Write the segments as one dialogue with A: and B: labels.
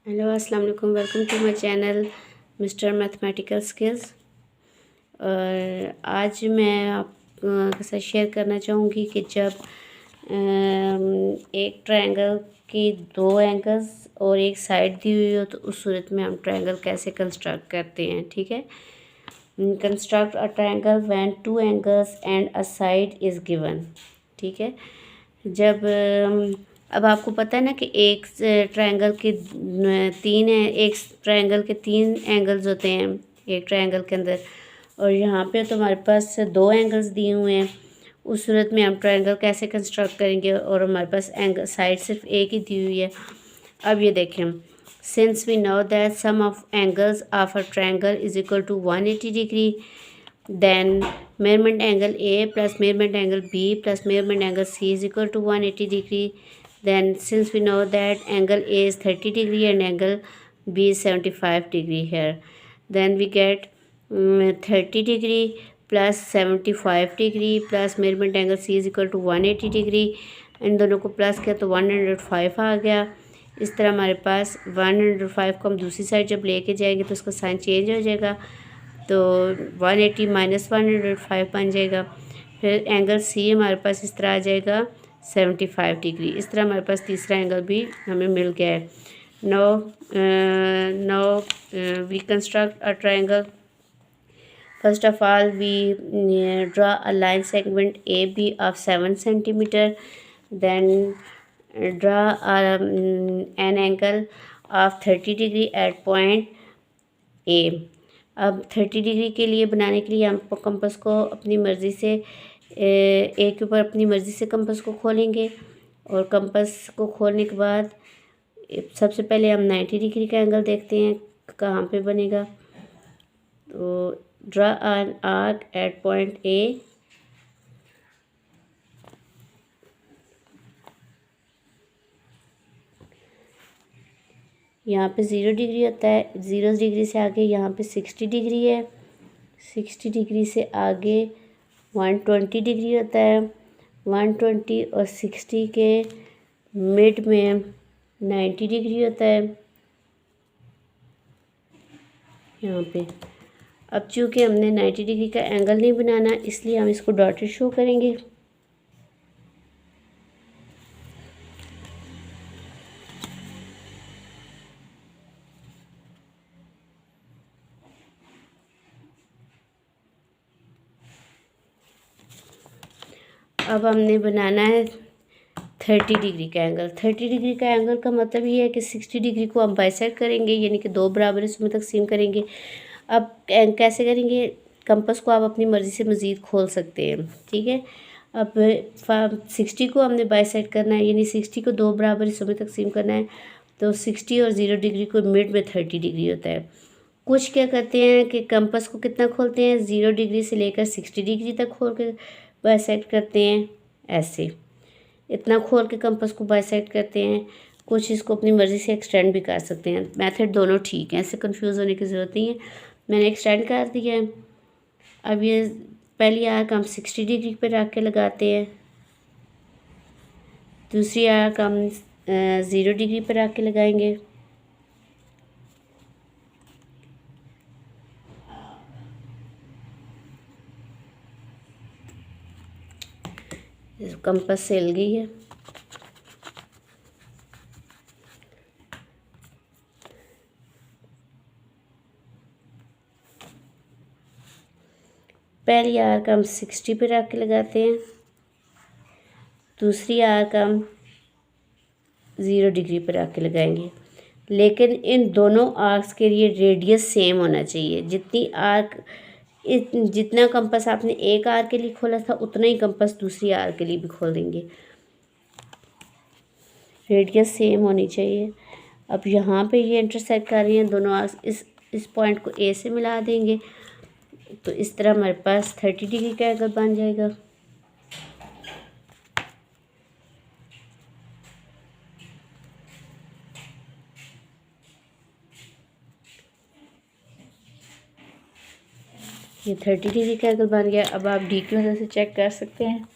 A: Hello अस्सलाम वालेकुम, welcome to my channel mister mathematical skills. और आज मैं आपके साथ शेयर करना चाहूँगी कि जब एक ट्रायंगल की दो एंगल्स और एक साइड दी हुई हो तो उस सूरत में हम ट्रायंगल कैसे कंस्ट्रक्ट करते हैं। ठीक है, construct a triangle when two angles and a side is given. ठीक है, जब अब आपको पता है ना कि एक ट्रायंगल के तीन है, एक ट्रायंगल के तीन एंगल्स होते हैं एक ट्रायंगल के अंदर, और यहाँ पे तो हमारे पास दो एंगल्स दिए हुए हैं। उस सूरत में हम ट्रायंगल कैसे कंस्ट्रक्ट करेंगे, और हमारे पास एंगल साइड सिर्फ एक ही दी हुई है। अब ये देखें, since we know that sum of angles of a triangle is equal to 180 degree, then measurement angle A plus measurement angle B plus measurement angle C is equal to 180 degree. Then since we know that angle A is 30 degree and angle B is 75 degree here, then we get 30 degree plus 75 degree plus measurement angle C is equal to 180 degree. इन दोनों को plus किया तो 105 आ गया। इस तरह हमारे पास 105 को हम दूसरी साइड जब लेके जाएंगे तो उसका साइन चेंज हो जाएगा, तो 180 माइनस 105 बन जाएगा। फिर एंगल सी हमारे पास इस तरह आ जाएगा 75 डिग्री। इस तरह हमारे पास तीसरा एंगल भी हमें मिल गया है। Now we construct a triangle. First of all, we draw a line segment AB of 7 centimeter. Then draw an angle of 30 degree at point A. अब 30 डिग्री के लिए बनाने के लिए हम कंपस को अपनी मर्ज़ी से ए के ऊपर अपनी मर्ज़ी से कंपस को खोलेंगे, और कंपस को खोलने के बाद सबसे पहले हम 90 डिग्री का एंगल देखते हैं कहाँ पे बनेगा। तो draw N arc at point A. यहाँ पे 0 डिग्री होता है, 0 डिग्री से आगे यहाँ पे 60 डिग्री है, 60 डिग्री से आगे 120 डिग्री होता है, 120 और 60 के मिड में 90 डिग्री होता है यहाँ पे। अब चूँकि हमने 90 डिग्री का एंगल नहीं बनाना, इसलिए हम इसको डॉटेड शो करेंगे। अब हमने बनाना है 30 डिग्री का एंगल। 30 डिग्री का एंगल का मतलब ये है कि 60 डिग्री को हम बाइसेक्ट करेंगे, यानी कि दो बराबर हिस्सों में तकसीम करेंगे। अब कैसे करेंगे, कंपस को आप अपनी मर्ज़ी से मज़ीद खोल सकते हैं। ठीक है, अब 60 को हमने बाइसेक्ट करना है, यानी 60 को दो बराबर हिस्सों में तकसीम करना है। तो 60 और 0 डिग्री को मिड में 30 डिग्री होता है। कुछ क्या करते हैं कि कंपस को कितना खोलते हैं, 0 डिग्री से लेकर 60 डिग्री तक खोल के बाइसेक्ट करते हैं। ऐसे इतना खोल के कंपस को बाइसेक्ट करते हैं। कुछ इसको अपनी मर्ज़ी से एक्सटेंड भी कर सकते हैं। मेथड दोनों ठीक है, ऐसे कंफ्यूज होने की ज़रूरत नहीं है। मैंने एक्सटेंड कर दिया है। अब ये पहली आर्क हम 60 डिग्री पर रख के लगाते हैं, दूसरी आर्क हम 0 डिग्री पर रख के लगाएंगे। कंपस से हिल गई है। पहली आर्क हम 60 पे रख के लगाते हैं, दूसरी आर्क हम 0 डिग्री पर रख के लगाएंगे। लेकिन इन दोनों आर्क्स के लिए रेडियस सेम होना चाहिए। जितना कंपस आपने एक आर्क के लिए खोला था, उतना ही कंपस दूसरी आर्क के लिए भी खोल देंगे। रेडियस सेम होनी चाहिए। अब यहाँ पे ये इंटरसेक्ट कर रही हैं दोनों आर्क्स, इस पॉइंट को ए से मिला देंगे, तो इस तरह हमारे पास 30 डिग्री का एंगल बन जाएगा। ये 30 डिग्री का एंगल बन गया। अब आप डी की वजह से चेक कर सकते हैं।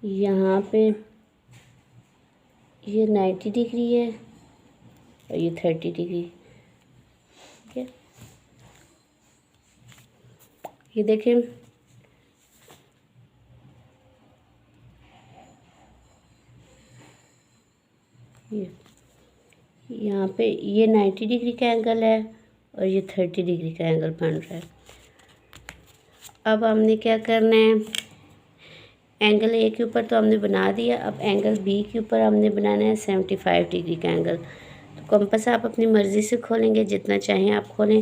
A: यहाँ पे ये 90 डिग्री है और ये 30 डिग्री। ठीक है, ये देखें ये यहाँ पे ये 90 डिग्री का एंगल है और ये 30 डिग्री का एंगल बन रहा है। अब हमने क्या करना है, एंगल ए के ऊपर तो हमने बना दिया, अब एंगल बी के ऊपर हमने बनाना है 75 डिग्री का एंगल। तो कंपास आप अपनी मर्ज़ी से खोलेंगे, जितना चाहें आप खोलें।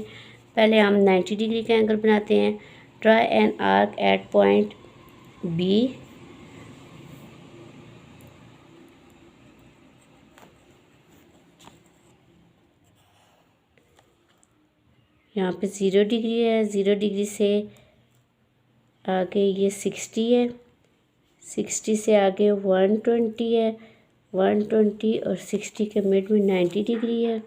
A: पहले हम 90 डिग्री का एंगल बनाते हैं। Try an arc at point B. यहाँ पे 0 डिग्री है, 0 डिग्री से आगे ये 60 है, 60 से आगे 120 है, 120 और 60 के मिड में 90 डिग्री है।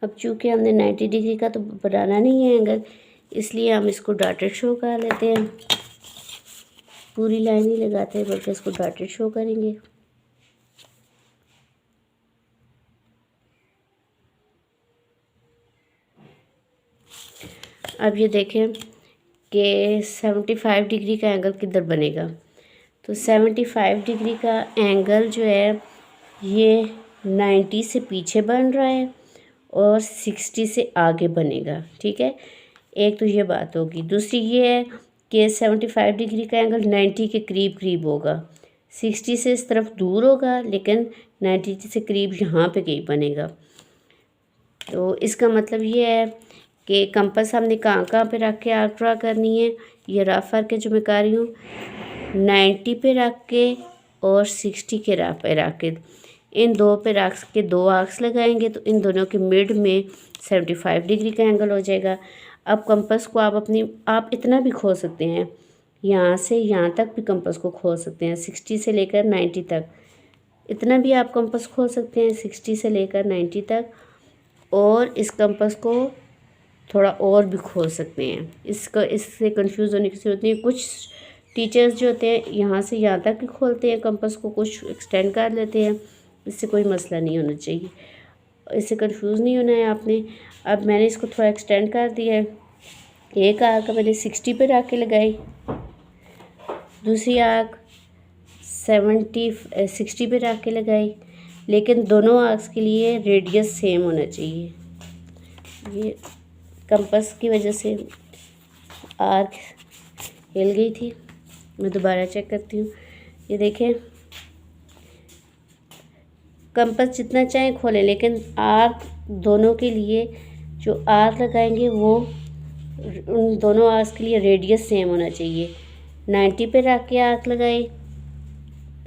A: अब चूँकि हमने 90 डिग्री का तो बनाना नहीं है एंगल, इसलिए हम इसको डॉटेड शो कर लेते हैं। पूरी लाइन ही लगाते हैं, बल्कि इसको डॉटेड शो करेंगे। अब ये देखें कि 75 डिग्री का एंगल किधर बनेगा। तो 75 डिग्री का एंगल जो है ये 90 से पीछे बन रहा है और 60 से आगे बनेगा। ठीक है, एक तो ये बात होगी। दूसरी ये है कि 75 डिग्री का एंगल 90 के करीब करीब होगा, 60 से इस तरफ दूर होगा, लेकिन 90 से करीब यहाँ पे कहीं बनेगा। तो इसका मतलब ये है कि कंपास हमने कहाँ पे रख के आर्क ड्रा करनी है। ये रफ आर्क है जो मैं कर रही हूँ, 90 पे रख के और 60 के पे रख के, इन दो पे रख के 2 आर्क्स लगाएंगे तो इन दोनों के मिड में 75 डिग्री का एंगल हो जाएगा। अब कंपास को आप इतना भी खोल सकते हैं, यहाँ से यहाँ तक भी कंपास को खोल सकते हैं, 60 से लेकर 90 तक, इतना भी आप कंपास खोल सकते हैं 60 से लेकर 90 तक। और इस कंपास को थोड़ा और भी खोल सकते हैं, इससे कंफ्यूज होने की ज़रूरत नहीं। कुछ टीचर्स जो होते हैं यहाँ से यहाँ तक ही खोलते हैं कंपास को, कुछ एक्सटेंड कर लेते हैं, इससे कोई मसला नहीं होना चाहिए, इससे कंफ्यूज नहीं होना है आपने। अब मैंने इसको थोड़ा एक्सटेंड कर दिया है। एक आर्क मैंने 60 पे रख के लगाई, दूसरी आर्क 60 पे रख के लगाई, लेकिन दोनों आर्क्स के लिए रेडियस सेम होना चाहिए। ये कंपास की वजह से आर्क हिल गई थी, मैं दोबारा चेक करती हूँ। ये देखें, कंपास जितना चाहें खोलें, लेकिन आर्क दोनों के लिए जो आर्क लगाएंगे वो उन दोनों आर्क्स के लिए रेडियस सेम होना चाहिए। 90 पे रख के आर्क लगाई,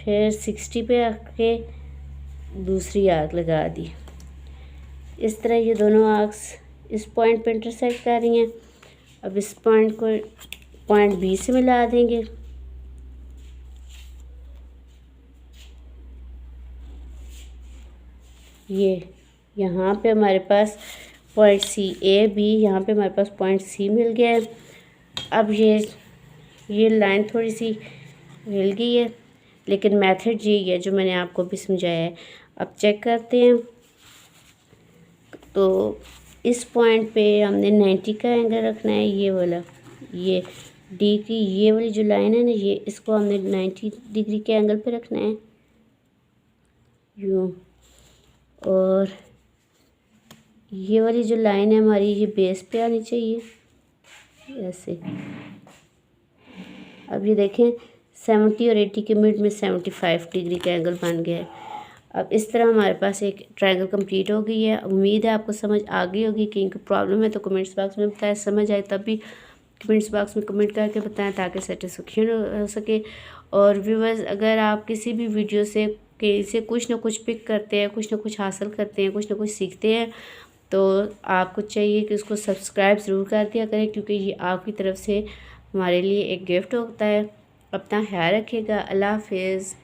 A: फिर 60 पे रख के दूसरी आर्क लगा दी। इस तरह ये दोनों आर्क्स इस पॉइंट पे इंटरसेक्ट कर रही हैं। अब इस पॉइंट को पॉइंट बी से मिला देंगे। ये यहाँ पे हमारे पास पॉइंट सी ए बी, यहाँ पे हमारे पास पॉइंट सी मिल गया है। अब ये लाइन थोड़ी सी हिल गई है, लेकिन मेथड यही है जो मैंने आपको भी समझाया है। अब चेक करते हैं। तो इस पॉइंट पे हमने 90 का एंगल रखना है, ये वाला, ये डी की ये वाली जो लाइन है ना, ये इसको हमने 90 डिग्री के एंगल पे रखना है यूँ। और ये वाली जो लाइन है हमारी, ये बेस पे आनी चाहिए ऐसे। अब ये देखें 70 और 80 के मिड में 75 डिग्री का एंगल बन गया है। अब इस तरह हमारे पास एक ट्रायंगल कंप्लीट हो गई है। उम्मीद है आपको समझ आ गई होगी। कहीं कोई प्रॉब्लम है तो कमेंट्स बॉक्स में बताएं, समझ आए तब भी कमेंट्स बॉक्स में कमेंट करके बताएं ताकि सेटिस्फेक्शन हो सके। और व्यूअर्स, अगर आप किसी भी वीडियो से कहीं से कुछ ना कुछ पिक करते हैं, कुछ ना कुछ हासिल करते हैं, कुछ ना कुछ सीखते हैं, तो आपको चाहिए कि उसको सब्सक्राइब ज़रूर कर दिया करें, क्योंकि ये आपकी तरफ से हमारे लिए एक गिफ्ट होता है। अपना ख्याल रखिएगा। अल्लाह हाफिज़।